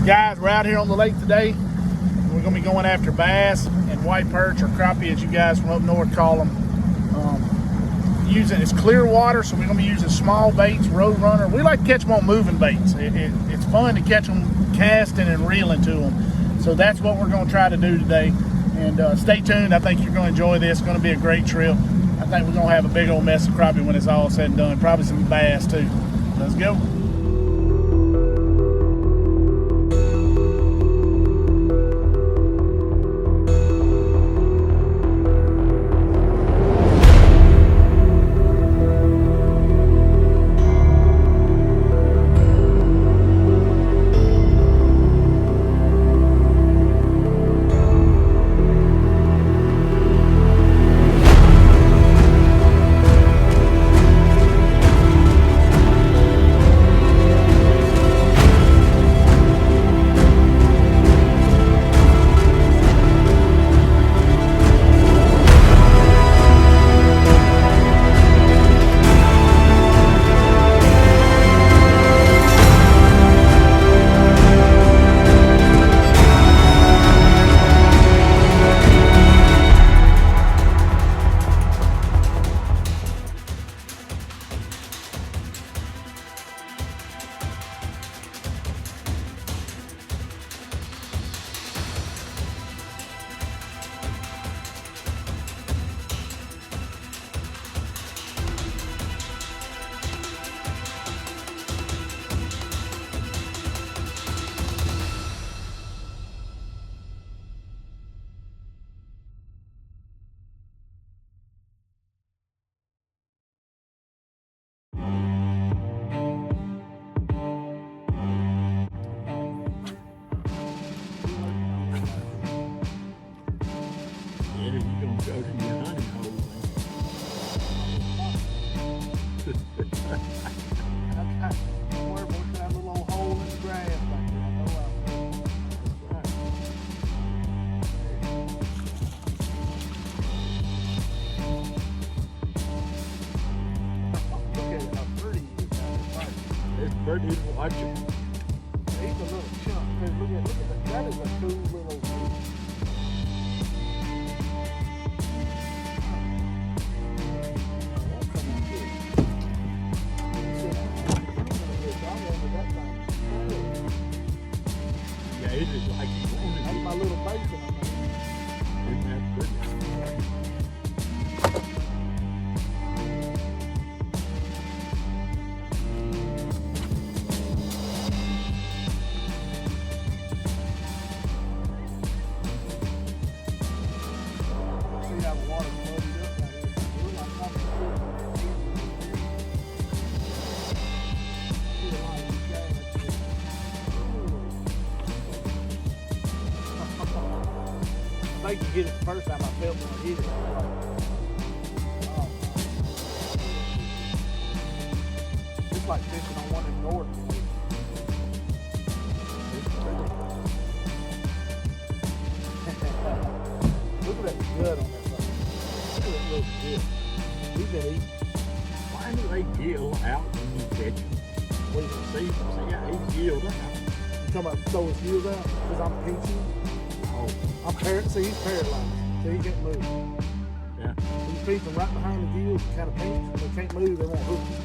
Guys, we're out here on the lake today. We're going to be going after bass and white perch, or crappie as you guys from up north call them. It's clear water, so we're going to be using small baits, road runner. We like to catch them on moving baits. It's fun to catch them casting and reeling to them. So that's what we're going to try to do today. And stay tuned. I think you're going to enjoy this. It's going to be a great trip. I think we're going to have a big old mess of crappie when it's all said and done. Probably some bass too. Let's go. Bird is watching. He's a little chunk. Look at that. That is a cool little fish. Yeah, it is like he's wanted. That's my little basin. Isn't that pretty? I think you get it the first time I felt when I hit it. It's like fishing on one in the north. Look at that gut on that thing. Look at that little gut. He's been eating. Why do they gill out when you catch them? What do you see? See how he's gilled out. You talking about throw his heels out because I'm pinching? See, he's paralyzed, so he can't move. Yeah. So you feed them right behind the gills, kind of pinch. They can't move, they won't hook you.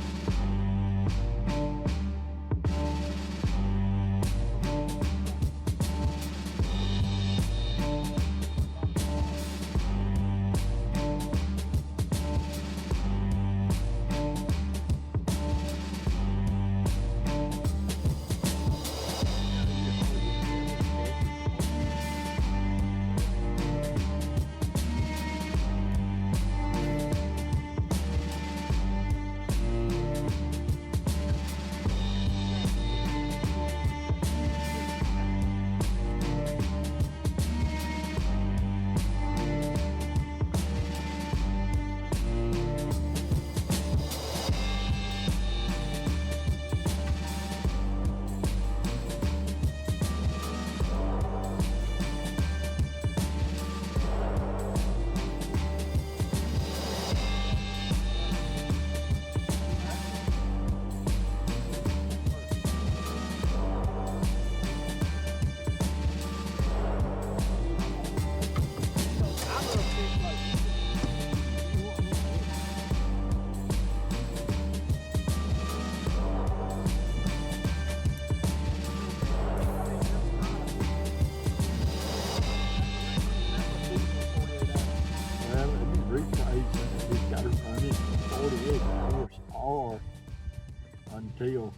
until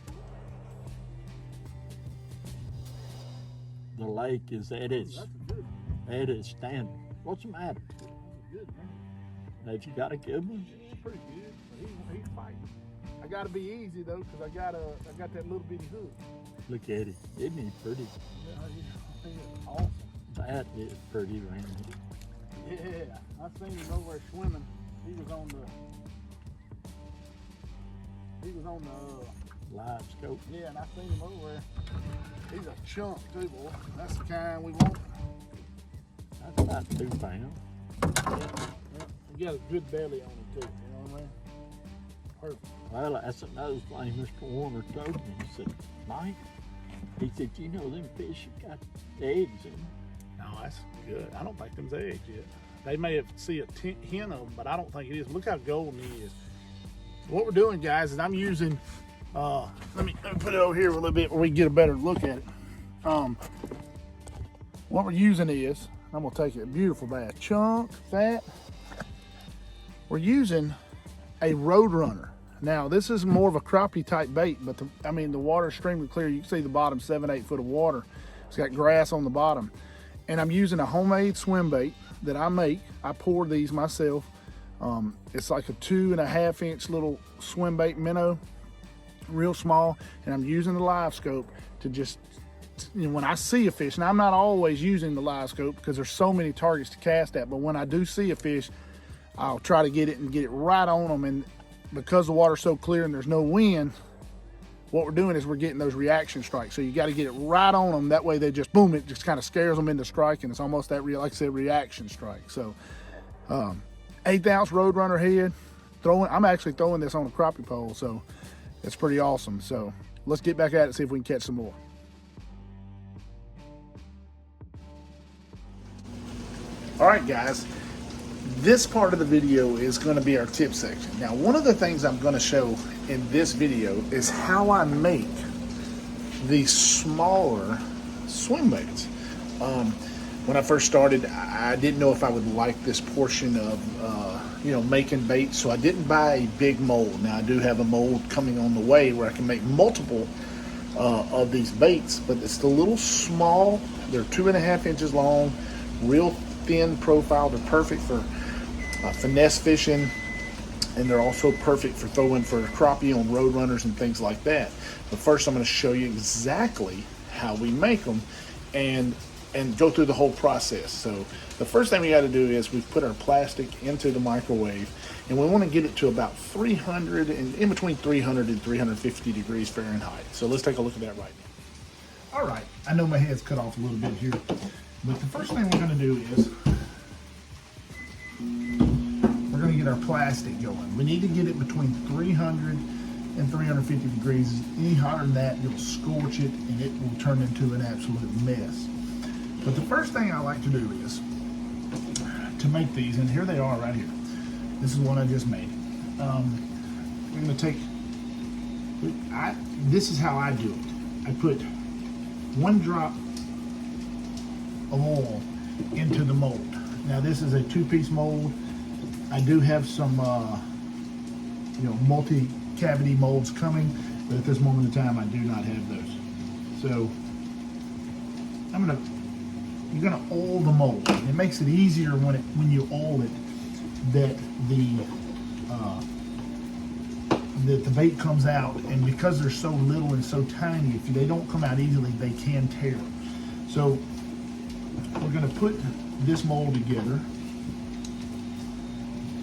the lake is at its standard. What's the matter? That's good, man. Have you got a good one? It's pretty good, but he's fighting. I gotta be easy though, because I got that little bitty hook. Look at it. Isn't he pretty? Yeah, I think it's awesome. That is pretty, Randy. Yeah, I seen him over there swimming. He was on the Livescope. yeah, and I seen him over there. He's a chunk too, boy. That's the kind we want. That's about 2 pounds. Yeah, he got a good belly on him too, you know what I mean? Perfect. Well, that's another thing Mr. Warner told me. He said, Mike, he said, you know them fish have got eggs in them. No, that's good. I don't think them's eggs yet. They may have see a hint of them, but I don't think it is. Look how golden he is. So what we're doing, guys, is I'm using, let me put it over here a little bit where we can get a better look at it. What we're using is, I'm gonna take a beautiful bass, chunk, fat. We're using a Road Runner. Now, this is more of a crappie type bait, but the water's extremely clear. You can see the bottom 7-8 foot of water. It's got grass on the bottom. And I'm using a homemade swim bait that I make. I pour these myself. It's like a 2.5 inch little swim bait minnow, real small. And I'm using the Livescope to just, when I see a fish, and I'm not always using the Livescope because there's so many targets to cast at, but when I do see a fish, I'll try to get it right on them. And because the water's so clear and there's no wind, what we're doing is we're getting those reaction strikes. So you got to get it right on them. That way they just, boom, it just kind of scares them into striking. It's almost that, like I said, reaction strike. So 1/8 ounce Roadrunner head. I'm actually throwing this on a crappie pole, so it's pretty awesome. So let's get back at it and see if we can catch some more. All right, guys. This part of the video is going to be our tip section. Now, one of the things I'm going to show in this video is how I make these smaller swim baits. When I first started, I didn't know if I would like this portion of making baits, so I didn't buy a big mold. Now, I do have a mold coming on the way where I can make multiple of these baits, but it's a little small. They're 2.5 inches long, real thin profile. They're perfect for finesse fishing, and they're also perfect for throwing for crappie on road runners and things like that. But first, I'm going to show you exactly how we make them and go through the whole process. So the first thing we got to do is we put our plastic into the microwave, and we want to get it to about 300 and in between 300 and 350 degrees Fahrenheit. So let's take a look at that right now. All right, I know my head's cut off a little bit here, but the first thing we're going to do is we're going to get our plastic going. We need to get it between 300 and 350 degrees. Any hotter than that, you'll scorch it and it will turn into an absolute mess. But the first thing I like to do is to make these, and here they are right here. This is one I just made. We're going to take, this is how I do it. I put 1 drop of oil into the mold. Now this is a 2-piece mold. I do have some multi-cavity molds coming, but at this moment in time I do not have those. So you're gonna oil the mold. It makes it easier when you oil it, that the bait comes out, and because they're so little and so tiny, if they don't come out easily, they can tear. So we're gonna put this mold together,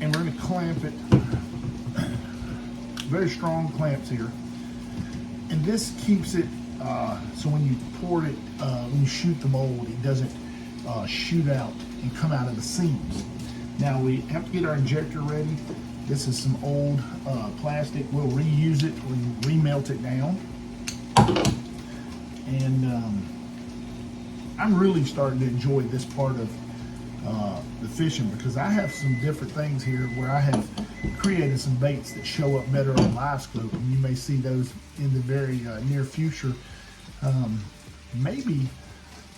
and we're gonna clamp it. Very strong clamps here, and this keeps it so when you pour it, when you shoot the mold, it doesn't shoot out and come out of the seams. Now we have to get our injector ready. This is some old plastic. We'll reuse it, we'll remelt it down, and I'm really starting to enjoy this part of the fishing, because I have some different things here where I have created some baits that show up better on Livescope, and you may see those in the very near future, maybe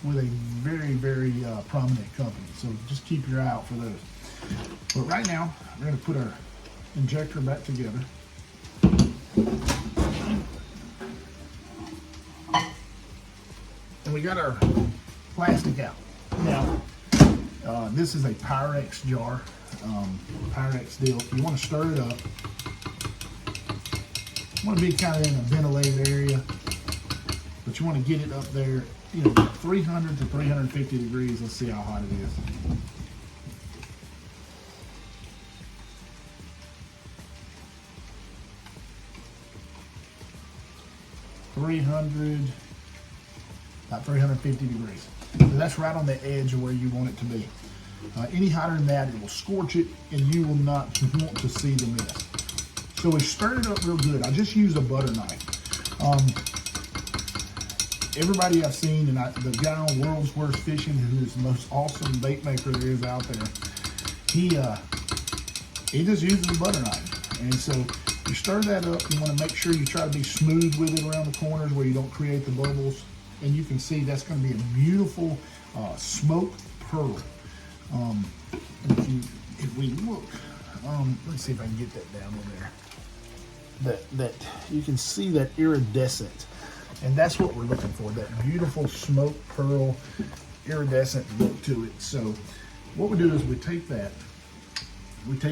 with a very, very prominent company. So just keep your eye out for those. But right now, we're going to put our injector back together. we got our plastic out. Now, this is a Pyrex jar, Pyrex deal. You want to stir it up. You want to be kind of in a ventilated area, but you want to get it up there, 300 to 350 degrees. Let's see how hot it is. About 350 degrees. So that's right on the edge of where you want it to be. Any hotter than that, it will scorch it, and you will not want to see the mess. So we stirred it up real good. I just used a butter knife. Everybody I've seen, and the guy on World's Worst Fishing, who is the most awesome bait maker there is out there, he just uses a butter knife. And so you stir that up. You want to make sure you try to be smooth with it around the corners where you don't create the bubbles. And you can see that's going to be a beautiful smoked pearl. If we look, let's see if I can get that down in there. That you can see that iridescent, and that's what we're looking for. That beautiful smoked pearl, iridescent look to it. So what we do is we take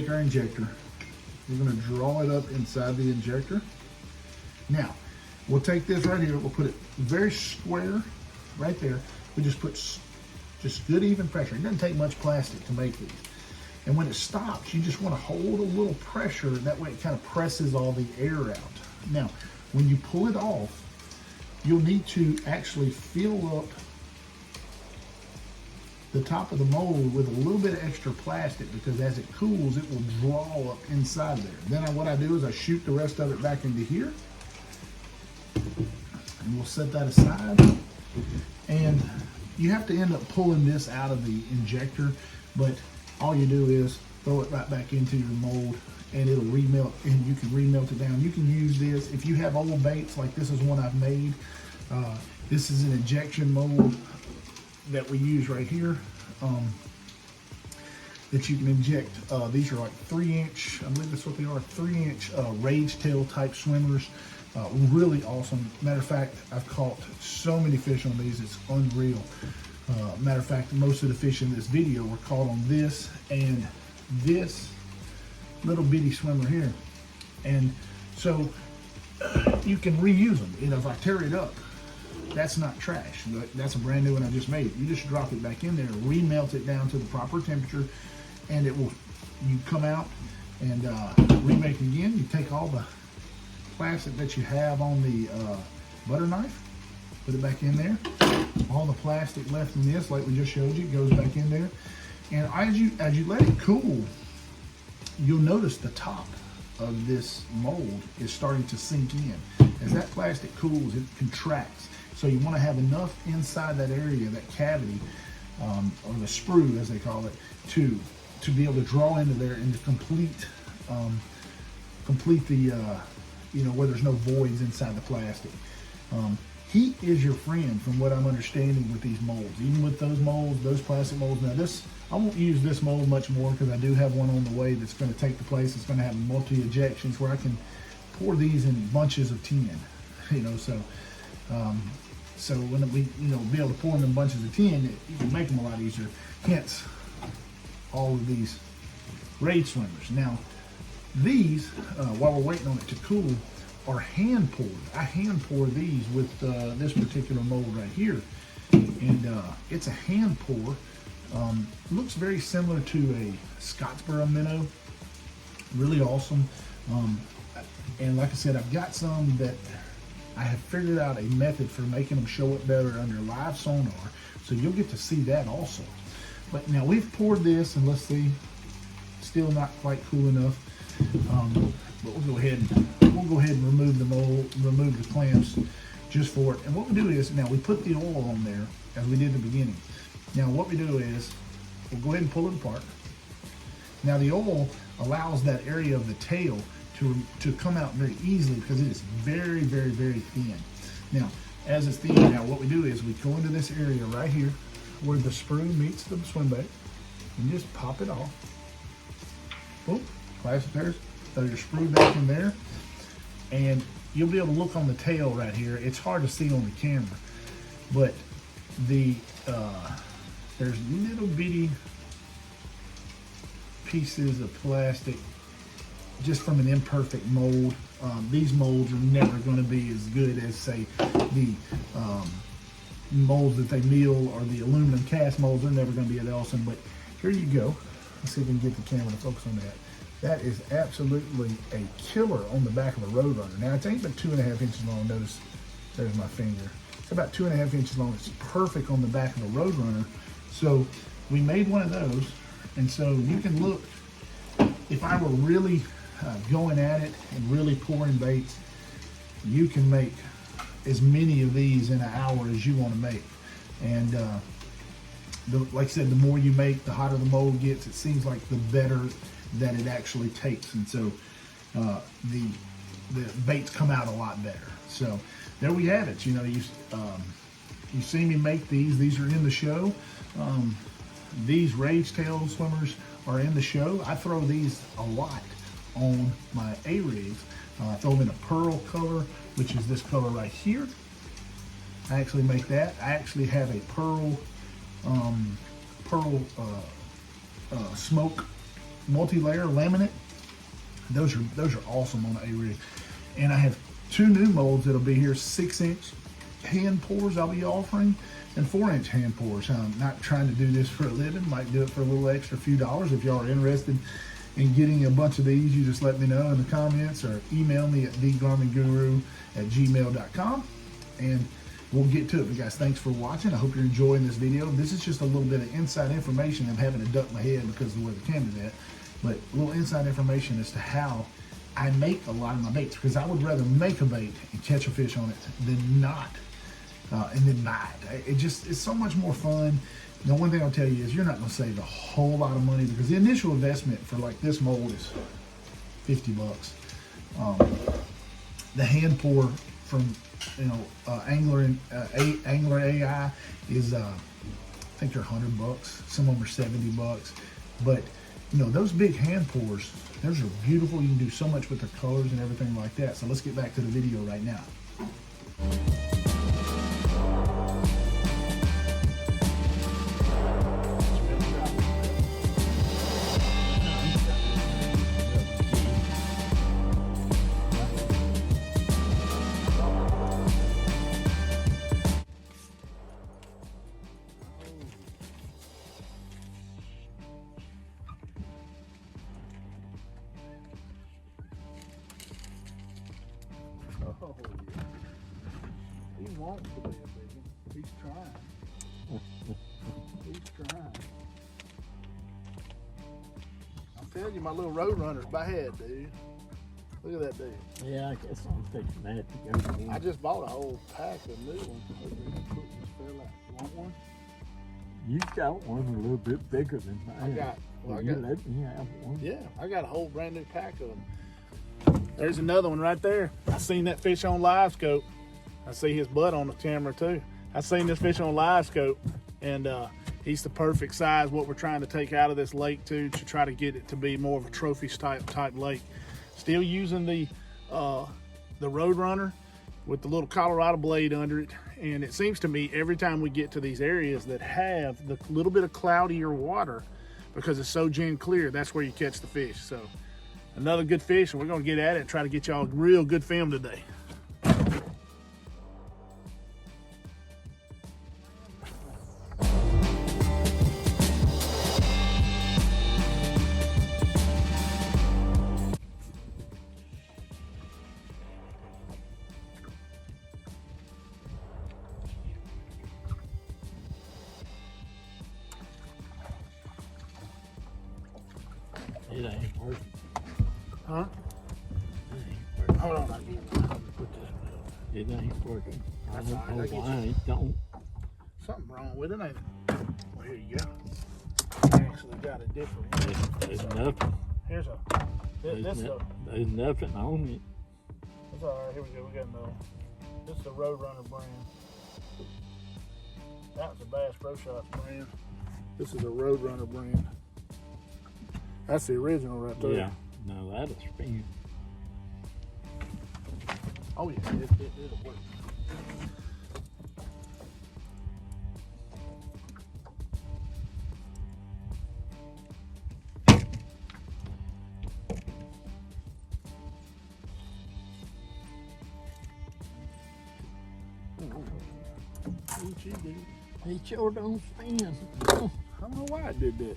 our injector. We're going to draw it up inside the injector. Now, we'll take this right here. We'll put it very square right there. We just put just good even pressure. It doesn't take much plastic to make these. And when it stops, you just want to hold a little pressure. That way it kind of presses all the air out. Now, when you pull it off, you'll need to actually fill up the top of the mold with a little bit of extra plastic, because as it cools, it will draw up inside there. Then what I do is I shoot the rest of it back into here. And we'll set that aside. And you have to end up pulling this out of the injector, but all you do is throw it right back into your mold, and it'll remelt, and you can remelt it down. You can use this if you have old baits, like this is one I've made. This is an injection mold that we use right here, that you can inject. These are like 3-inch, I believe that's what they are, 3-inch rage tail type swimmers. Really awesome. Matter of fact, I've caught so many fish on these, it's unreal. Matter of fact, most of the fish in this video were caught on this and this little bitty swimmer here. And so you can reuse them. If I tear it up, that's not trash. That's a brand new one I just made. You just drop it back in there, remelt it down to the proper temperature, and it will, you come out and remake it again. You take all the plastic that you have on the butter knife, put it back in there. All the plastic left in this, like we just showed you, goes back in there. And as you let it cool, you'll notice the top of this mold is starting to sink in. As that plastic cools, it contracts. So you want to have enough inside that area, that cavity, or the sprue as they call it, to be able to draw into there and to complete the where there's no voids inside the plastic. Heat is your friend, from what I'm understanding with these molds. Even with those molds, those plastic molds. Now this, I won't use this mold much more because I do have one on the way that's going to take the place. It's going to have multi-ejections where I can pour these in bunches of 10. So when we be able to pour them in bunches of 10, you can make them a lot easier. Hence, all of these raid swimmers. Now, these, while we're waiting on it to cool, are hand poured. I hand pour these with this particular mold right here, and it's a hand pour. Looks very similar to a Scottsboro minnow. Really awesome. And like I said, I've got some that I have figured out a method for making them show up better under live sonar, so you'll get to see that also. But now we've poured this, and let's see, still not quite cool enough. But we'll go ahead and remove the mold, remove the clamps just for it. And what we do is, now we put the oil on there as we did in the beginning. Now what we do is, we'll go ahead and pull it apart. Now the oil allows that area of the tail to come out very easily because it is very, very, very thin. Now, as it's thin now, what we do is we go into this area right here where the sprue meets the swim bait and just pop it off. Boom, plastic there. Throw your sprue back in there, and you'll be able to look on the tail right here. It's hard to see on the camera, but there's little bitty pieces of plastic just from an imperfect mold. These molds are never going to be as good as, say, the molds that they mill, or the aluminum cast molds. They're never going to be as awesome. But here you go. Let's see if we can get the camera to focus on that. That is absolutely a killer on the back of a Roadrunner. Now, it's ain't but 2.5 inches long. Notice, there's my finger. It's about 2.5 inches long. It's perfect on the back of a Roadrunner. So we made one of those, and so you can look. If I were really going at it and really pouring baits, you can make as many of these in an hour as you want to make. And like I said, the more you make, the hotter the mold gets. It seems like the better that it actually takes, and so the baits come out a lot better. So there we have it. You know, you see me make these. These are in the show. These Rage Tail swimmers are in the show. I throw these a lot on my A-rigs. I throw them in a pearl color, which is this color right here. I actually make that. I actually have a pearl smoke multi-layer laminate. Those are awesome on the A-rig. And I have 2 new molds that'll be here, 6-inch hand pours I'll be offering, and 4-inch hand pours. I'm not trying to do this for a living, might do it for a little extra few dollars. If y'all are interested in getting a bunch of these, you just let me know in the comments or email me at thegarminguru@gmail.com, and we'll get to it. But guys, thanks for watching. I hope you're enjoying this video. This is just a little bit of inside information. I'm having to duck my head because of where the camera's at, but a little inside information as to how I make a lot of my baits, because I would rather make a bait and catch a fish on it than not, and then buy it. It's so much more fun. You know, one thing I'll tell you is you're not going to save a whole lot of money, because the initial investment for like this mold is $50. The hand pour from Angler AI is I think they're $100. Some of them are $70. But you know, those big hand pours, those are beautiful. You can do so much with the colors and everything like that. So let's get back to the video right now. Oh, yeah. He wants to be a big one. He's trying. He's trying. I'm telling you, my little Roadrunner's bad, dude. Look at that dude. Yeah, I guess I'm taking that to go to I just bought a whole pack of new ones. You want one? You got one a little bit bigger than mine. Let me have one. Yeah, I got a whole brand new pack of them. There's another one right there. I seen that fish on Livescope. I see his butt on the camera too. I seen this fish on Livescope, and he's the perfect size. What we're trying to take out of this lake too, to try to get it to be more of a trophy type lake. Still using the Roadrunner with the little Colorado blade under it. And it seems to me every time we get to these areas that have the little bit of cloudier water, because it's so gin clear, that's where you catch the fish. So another good fish, and we're gonna get at it and try to get y'all a real good film today. It ain't working. Huh? It ain't working. Hold on, I can't put this down. It ain't working. I That's don't all right, know I get why you. it don't. Something wrong with it, ain't it? Well, here you go. I actually got a different one. There's nothing. Here's a, There's this there's nothing on it. It's all right, here we go, we got another one. This is the Roadrunner brand. That was a Bass Pro Shops brand. This is a Roadrunner brand. That's the original right there. Yeah. No, that'll spin. Oh yeah, it'll work. you do. He sure don't stand. I don't know why I did that.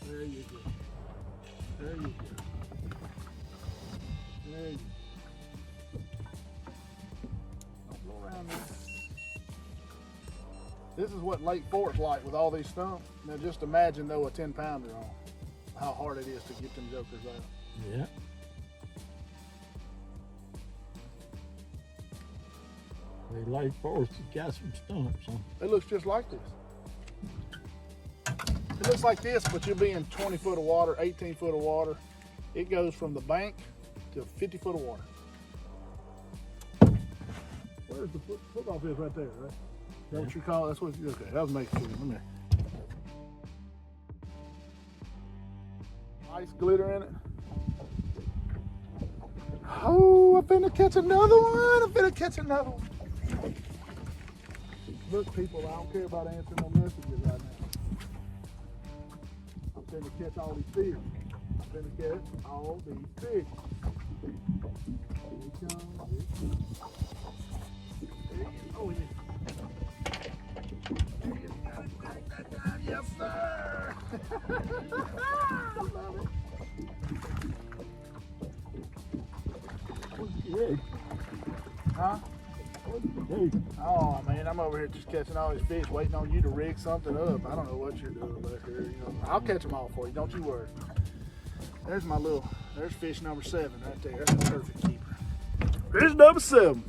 There you go. There you go. There you go. Don't blow around there. This is what Lake Fort's like with all these stumps. Now just imagine though a 10-pounder on. How hard it is to get them jokers out. Yeah. They Lake Forest got some stumps, huh? It looks just like this. It looks like this, but you'll be in 20 foot of water, 18 foot of water. It goes from the bank to 50 foot of water. Where's the foot off is right there, right? Is that what you call it? That's what you, okay, that was making sure. Let me. Ice glitter in it. Oh, I'm finna catch another one. I'm finna catch another one. Look, people, I don't care about answering no messages right now. I'm finna catch all these fish. I'm finna catch all these fish. Here he comes. Oh, yeah. Yes, sir. I love it. Yeah. Huh? Hey. Oh man, I'm over here just catching all these fish, waiting on you to rig something up. I don't know what you're doing back here. You know, I'll catch them all for you. Don't you worry. There's my little. There's fish number 7 right there. That's a perfect keeper. Fish number 7.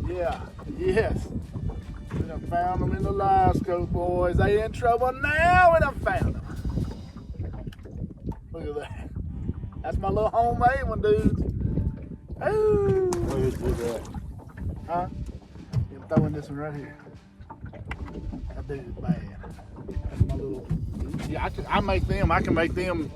Yeah, yes. We done found them in the Livescope, boys. They in trouble now. We done found them. Look at that. That's my little homemade one, dude. Ooh. Where is that? Huh? I'm throwing this one right here. That dude is bad. That's my little. Yeah, I make them. I can make them.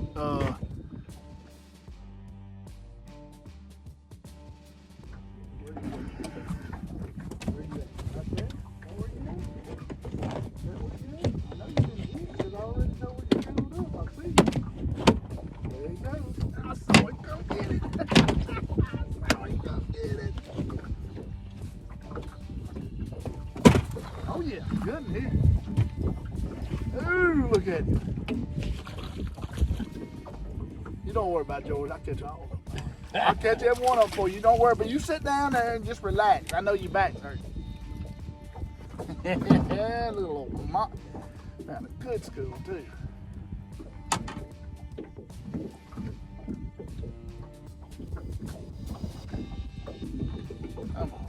Oh yeah, good in here. Ooh, look at you. You don't worry about George. I'll catch all of them. I'll catch every one of them for you. Don't worry, but you sit down there and just relax. I know your back's hurting. Little old mop. Found a good school too. Come on.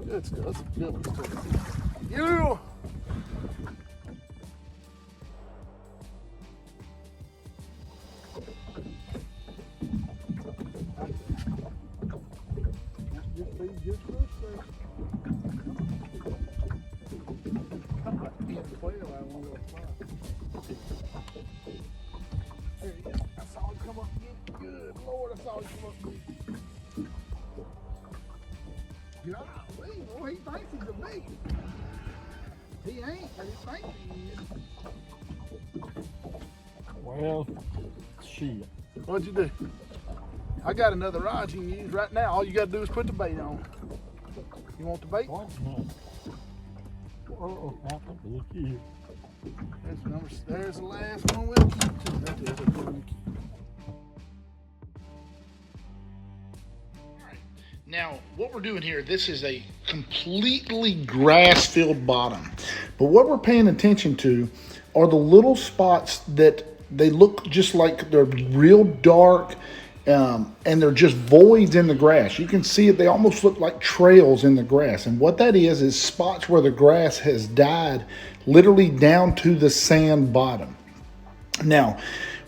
Good school. That's a good one too. You. Golly, he thinks he's a big. He ain't, but he thinks he is. Well, shit. What'd you do? I got another rod you can use right now. All you gotta do is put the bait on. You want the bait? What? No. Oh, look here. There's the last one we'll keep too. That is a good one to keep. Now, what we're doing here, this is a completely grass-filled bottom. But what we're paying attention to are the little spots that they look just like they're real dark, and they're just voids in the grass. You can see it, they almost look like trails in the grass. And what that is spots where the grass has died literally down to the sand bottom. Now,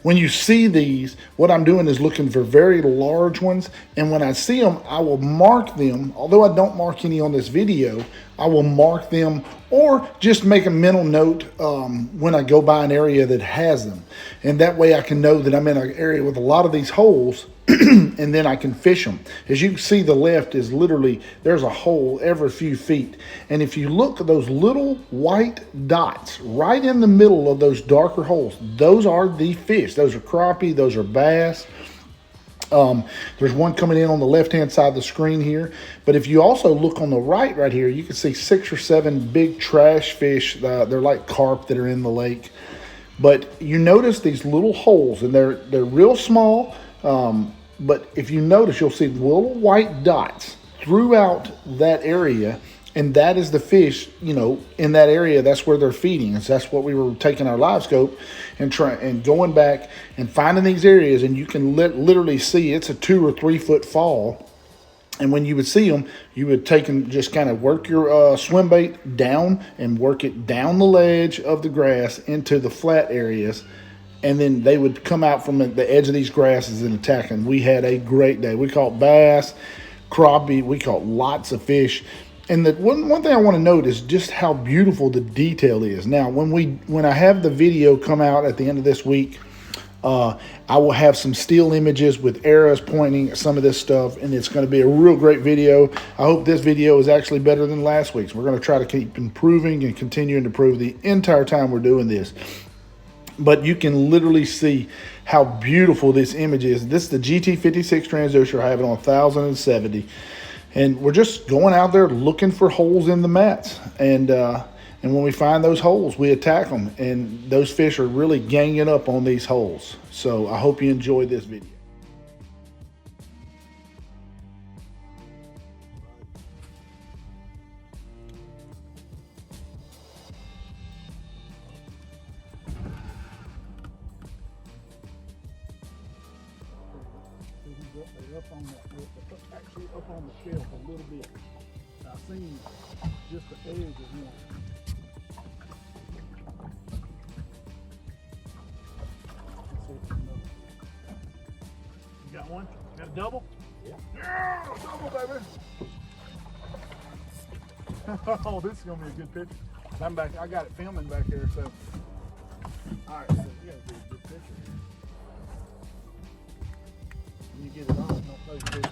when you see these, what I'm doing is looking for very large ones. And when I see them, I will mark them. Although I don't mark any on this video, I will mark them or just make a mental note when I go by an area that has them. And that way I can know that I'm in an area with a lot of these holes and then I can fish them. As you can see, the left is literally, there's a hole every few feet. And if you look at those little white dots right in the middle of those darker holes, those are the fish. Those are crappie, those are bass. There's one coming in on the left-hand side of the screen here. But if you also look on the right here, you can see 6 or 7 big trash fish. They're like carp that are in the lake. But you notice these little holes, and they're real small. But if you notice, you'll see little white dots throughout that area. And that is the fish, you know, in that area. That's where they're feeding. And that's what we were taking our Livescope and going back and finding these areas. And you can literally see it's a 2 or 3 foot fall. And when you would see them, you would take and just kind of work your swim bait down and work it down the ledge of the grass into the flat areas. And then they would come out from the edge of these grasses and attack. And we had a great day. We caught bass, crappie. We caught lots of fish. And the one thing I want to note is just how beautiful the detail is. Now, when I have the video come out at the end of this week, I will have some still images with arrows pointing at some of this stuff, and it's going to be a real great video. I hope this video is actually better than last week's. We're going to try to keep improving and continuing to improve the entire time we're doing this. But you can literally see how beautiful this image is. This is the GT56 transducer. I have it on 1070. And we're just going out there looking for holes in the mats. And when we find those holes, we attack them. And those fish are really ganging up on these holes. So I hope you enjoyed this video. Actually up on the shelf a little bit. I've seen just the edge of one. You got one? Got a double? Yeah, double, baby. Oh, this is gonna be a good picture. I'm back. I got it filming back there, so. All right, so we gotta do a good picture here. When you get it on, don't play fish.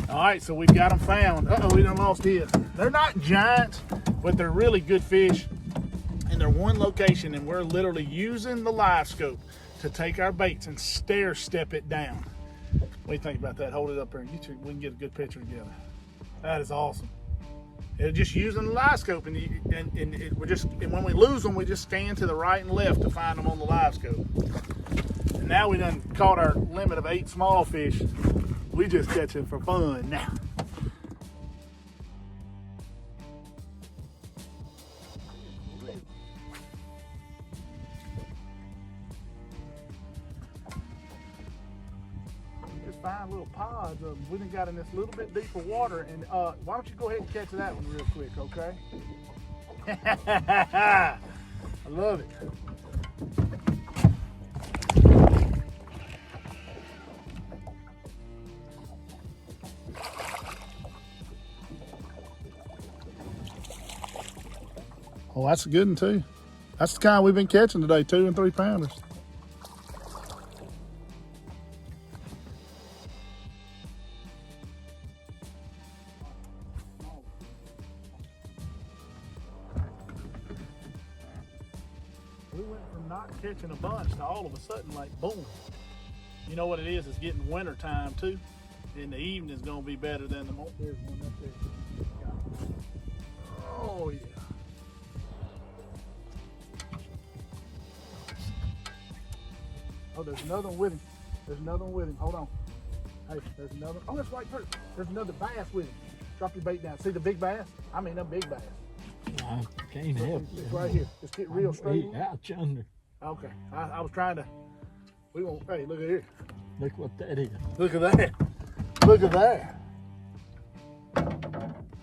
All right, so we've got them found. Uh-oh, we done lost his. They're not giants, but they're really good fish. And they're one location, and we're literally using the Livescope to take our baits and stair step it down. What do you think about that? Hold it up there and we can get a good picture together. That is awesome. They're just using the Livescope, and when we lose them, we just scan to the right and left to find them on the Livescope. And now we done caught our limit of 8 small fish. We just catch it for fun now. Just find little pods of them. We done got in this little bit deeper water, and why don't you go ahead and catch that one real quick, okay? I love it. Oh, that's a good one too. That's the kind we've been catching today, 2 and 3 pounders. We went from not catching a bunch to all of a sudden, like, boom. You know what it is? It's getting winter time too. And the evening is gonna be better than the morning. There's one up there. Oh yeah. Oh, there's another one with him. There's another one with him. Hold on. Hey, there's another. Oh, that's white perch. There's another bass with him. Drop your bait down. See the big bass? I mean, a big bass. I can't help you. It's right here. Just get real straight. Ouch under. Okay. I was trying to. We won't. Hey, look at here. Look what that is. Look at that. Look at that.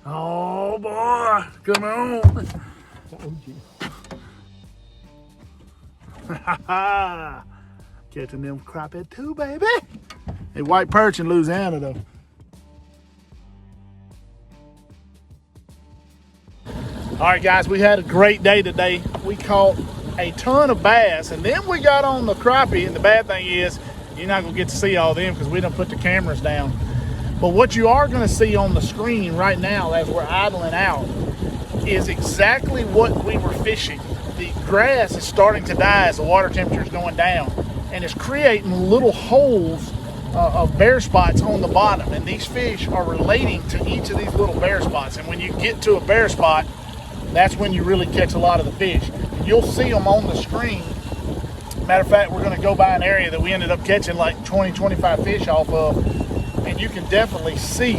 Oh boy, come on. Told you. Catching them crappie too, baby. Hey, white perch in Louisiana though. All right, guys, we had a great day today. We caught a ton of bass, and then we got on the crappie, and the bad thing is you're not gonna get to see all them because we done put the cameras down. But what you are gonna see on the screen right now as we're idling out is exactly what we were fishing. The grass is starting to die as the water temperature is going down, and it's creating little holes of bare spots on the bottom, and these fish are relating to each of these little bare spots. And when you get to a bare spot, that's when you really catch a lot of the fish. You'll see them on the screen. Matter of fact, we're going to go by an area that we ended up catching like 20, 25 fish off of, and you can definitely see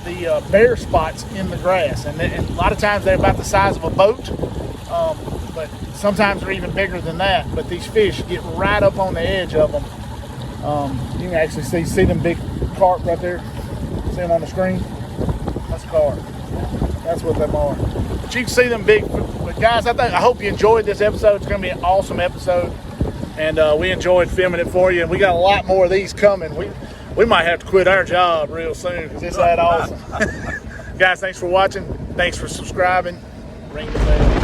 the bare spots in the grass. And a lot of times they're about the size of a boat, but sometimes they're even bigger than that. But these fish get right up on the edge of them. You can actually see them big carp right there. See them on the screen? That's carp. That's what them are. But you can see them big. But guys, I hope you enjoyed this episode. It's going to be an awesome episode, and we enjoyed filming it for you. And we got a lot more of these coming. We might have to quit our job real soon because it's that awesome. Guys, thanks for watching. Thanks for subscribing. Ring the bell.